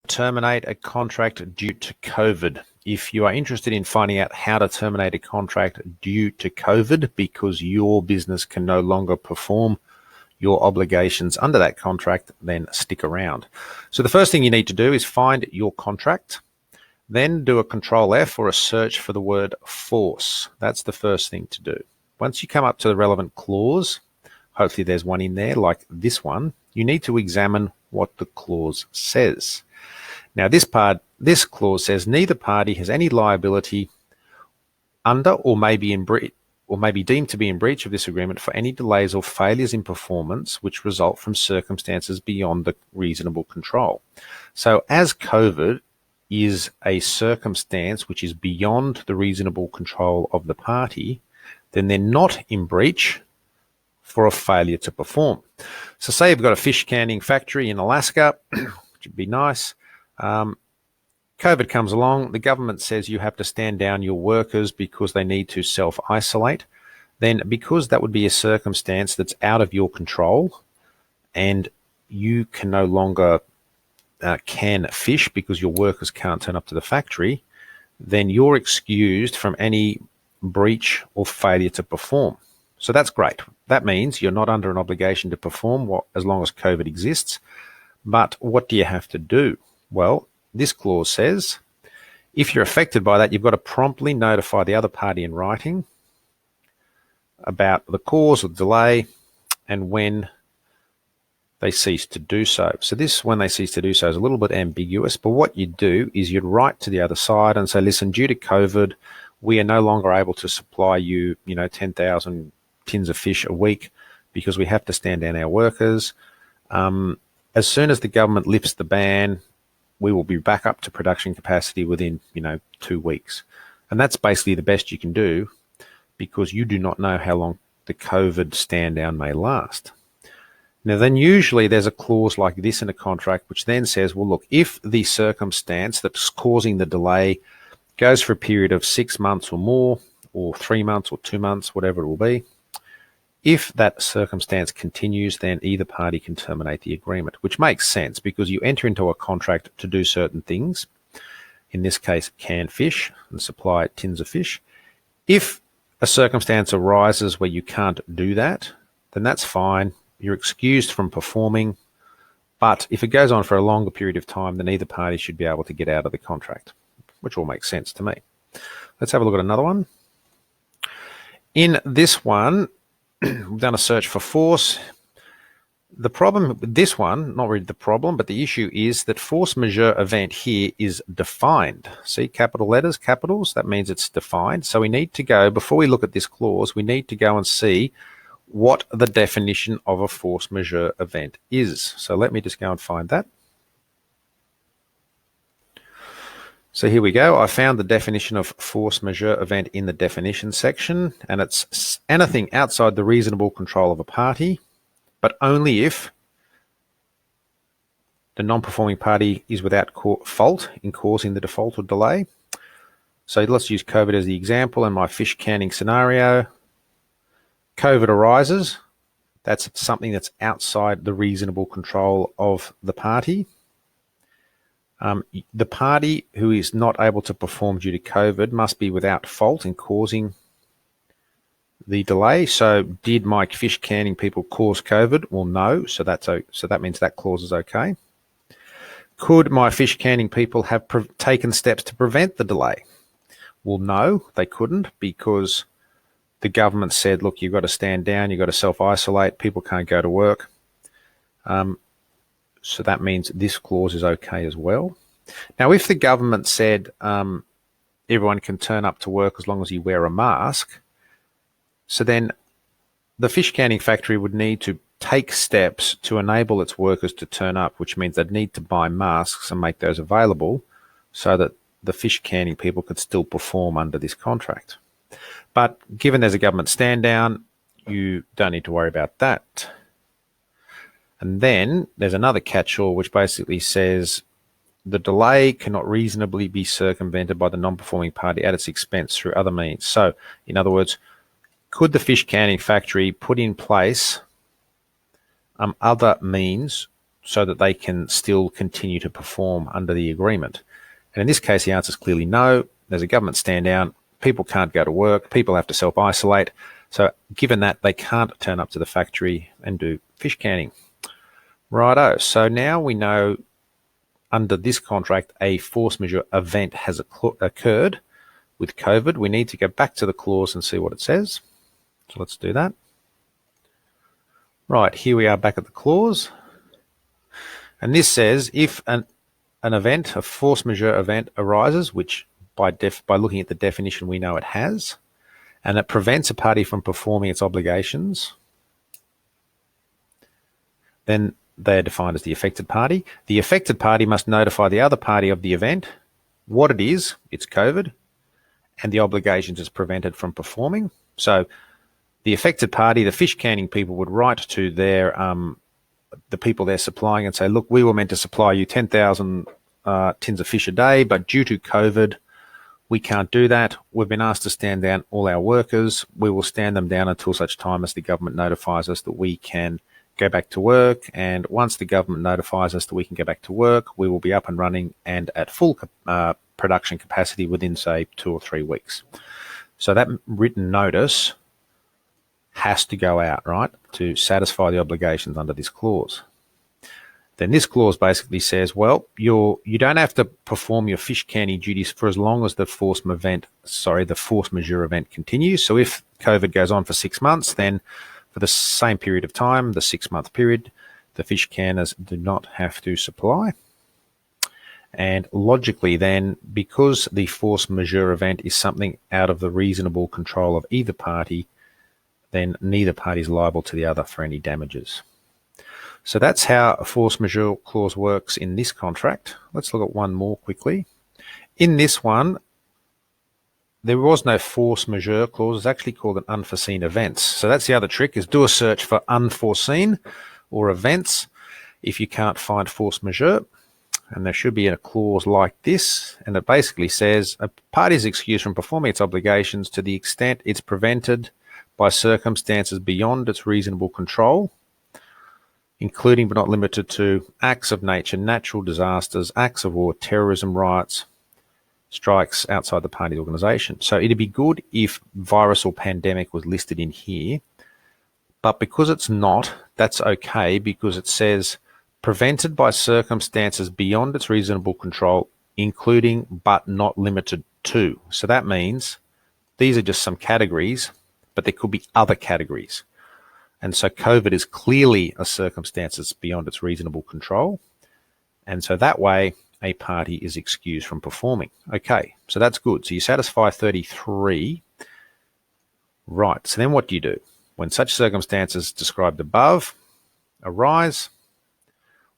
Terminate a contract due to COVID. If you are interested in finding out how to terminate a contract due to COVID because your business can no longer perform your obligations under that contract, then stick around. So the first thing you need to do is find your contract, then do a Control F or a search for the word force. That's the first thing to do. Once you come up to the relevant clause, hopefully there's one in there like this one, you need to examine what the clause says. Now this clause says neither party has any liability under or may be deemed to be in breach of this agreement for any delays or failures in performance which result from circumstances beyond the reasonable control. So as COVID is a circumstance which is beyond the reasonable control of the party, then they're not in breach for a failure to perform. So say you've got a fish canning factory in Alaska, which would be nice. COVID comes along, the government says you have to stand down your workers because they need to self-isolate. Then because that would be a circumstance that's out of your control and you can no longer can fish because your workers can't turn up to the factory, then you're excused from any breach or failure to perform. So that's great. That means you're not under an obligation to perform as long as COVID exists. But what do you have to do? Well, this clause says, if you're affected by that, you've got to promptly notify the other party in writing about the cause or delay and when they cease to do so. So this, when they cease to do so, is a little bit ambiguous, but what you do is you'd write to the other side and say, listen, due to COVID, we are no longer able to supply you, 10,000 tins of fish a week because we have to stand down our workers. As soon as the government lifts the ban, we will be back up to production capacity within, 2 weeks. And that's basically the best you can do because you do not know how long the COVID stand down may last. Now, then usually there's a clause like this in a contract which then says, well, look, if the circumstance that's causing the delay goes for a period of 6 months or more, or 3 months or 2 months, whatever it will be, if that circumstance continues, then either party can terminate the agreement, which makes sense because you enter into a contract to do certain things, in this case, can fish and supply tins of fish. If a circumstance arises where you can't do that, then that's fine. You're excused from performing. But if it goes on for a longer period of time, then either party should be able to get out of the contract, which all makes sense to me. Let's have a look at another one. In this one, we've done a search for force. The problem with this one, not really the problem, but the issue is that force majeure event here is defined. See, capital letters, capitals, that means it's defined. So we need to go, before we look at this clause, we need to go and see what the definition of a force majeure event is. So let me just go and find that. So here we go. I found the definition of force majeure event in the definition section, and it's anything outside the reasonable control of a party, but only if the non-performing party is without fault in causing the default or delay. So let's use COVID as the example in my fish canning scenario. COVID arises. That's something that's outside the reasonable control of the party. The party who is not able to perform due to COVID must be without fault in causing the delay. So did my fish canning people cause COVID? Well, no. So that means that clause is okay. Could my fish canning people have taken steps to prevent the delay? Well, no, they couldn't because the government said, look, you've got to stand down, you've got to self-isolate, people can't go to work. So that means this clause is okay as well. Now, if the government said everyone can turn up to work as long as you wear a mask, so then the fish canning factory would need to take steps to enable its workers to turn up, which means they'd need to buy masks and make those available so that the fish canning people could still perform under this contract. But given there's a government stand down, you don't need to worry about that. And then there's another catch-all which basically says the delay cannot reasonably be circumvented by the non-performing party at its expense through other means. So, in other words, could the fish canning factory put in place other means so that they can still continue to perform under the agreement? And in this case, the answer is clearly no. There's a government stand down. People can't go to work. People have to self-isolate. So given that, they can't turn up to the factory and do fish canning. Righto. So now we know under this contract, a force majeure event has occurred with COVID. We need to go back to the clause and see what it says. So let's do that. Right, here we are back at the clause. And this says if an event, a force majeure event arises, which by looking at the definition we know it has, and it prevents a party from performing its obligations, then they are defined as the affected party. The affected party must notify the other party of the event, what it is, it's COVID, and the obligations it's prevented from performing. So the affected party, the fish canning people, would write to their the people they're supplying and say, look, we were meant to supply you 10,000 tins of fish a day, but due to COVID, we can't do that. We've been asked to stand down all our workers. We will stand them down until such time as the government notifies us that we can go back to work. And once the government notifies us that we can go back to work, we will be up and running and at full production capacity within, say, 2 or 3 weeks. So that written notice has to go out, right, to satisfy the obligations under this clause. Then this clause basically says, well, you don't have to perform your fish canning duties for as long as the force majeure event continues. So if COVID goes on for 6 months, then for the same period of time, the 6-month period, the fish canners do not have to supply. And logically then, because the force majeure event is something out of the reasonable control of either party, then neither party is liable to the other for any damages. So that's how a force majeure clause works in this contract. Let's look at one more quickly. In this one, there was no force majeure clause. It's actually called an unforeseen events. So that's the other trick, is do a search for unforeseen or events if you can't find force majeure. And there should be a clause like this. And it basically says a party is excused from performing its obligations to the extent it's prevented by circumstances beyond its reasonable control, including but not limited to acts of nature, natural disasters, acts of war, terrorism, riots, strikes outside the party organisation. So it'd be good if virus or pandemic was listed in here, but because it's not, that's okay, because it says prevented by circumstances beyond its reasonable control, including but not limited to. So that means these are just some categories, but there could be other categories. And so COVID is clearly a circumstance that's beyond its reasonable control. And so that way, a party is excused from performing. Okay, so that's good. So you satisfy 33. Right, so then what do you do? When such circumstances described above arise,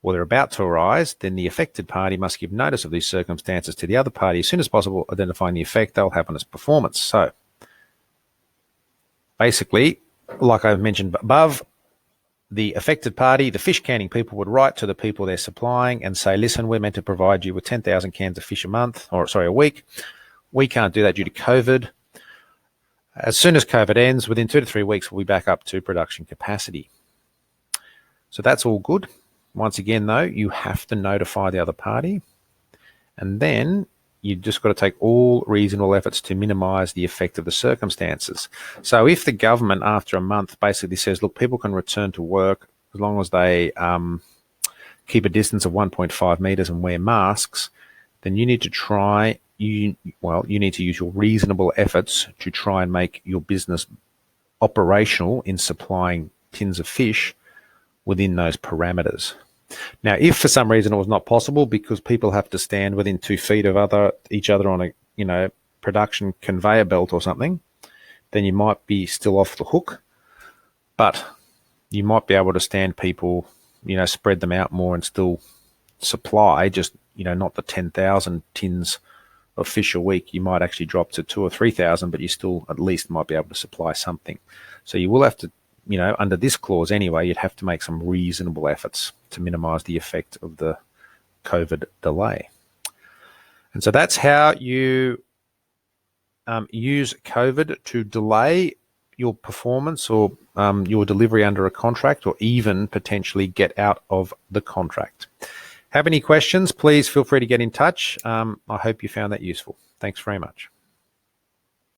or they're about to arise, then the affected party must give notice of these circumstances to the other party as soon as possible, identifying the effect they'll have on its performance. So basically, like I've mentioned above, the affected party, the fish canning people, would write to the people they're supplying and say, listen, we're meant to provide you with 10,000 cans of fish a week. We can't do that due to COVID. As soon as COVID ends, within 2 to 3 weeks, we'll be back up to production capacity. So that's all good. Once again, though, you have to notify the other party, and then you just got to take all reasonable efforts to minimise the effect of the circumstances. So if the government, after a month, basically says, look, people can return to work as long as they keep a distance of 1.5 metres and wear masks, then you need to you need to use your reasonable efforts to try and make your business operational in supplying tins of fish within those parameters. Now, if for some reason it was not possible because people have to stand within 2 feet of each other on a production conveyor belt or something, then you might be still off the hook. But you might be able to stand people, spread them out more and still supply, just not the 10,000 tins of fish a week. You might actually drop to 2,000 or 3,000, but you still at least might be able to supply something. So you will have to, under this clause anyway, you'd have to make some reasonable efforts to minimise the effect of the COVID delay. And so that's how you use COVID to delay your performance or your delivery under a contract, or even potentially get out of the contract. Have any questions, please feel free to get in touch. I hope you found that useful. Thanks very much.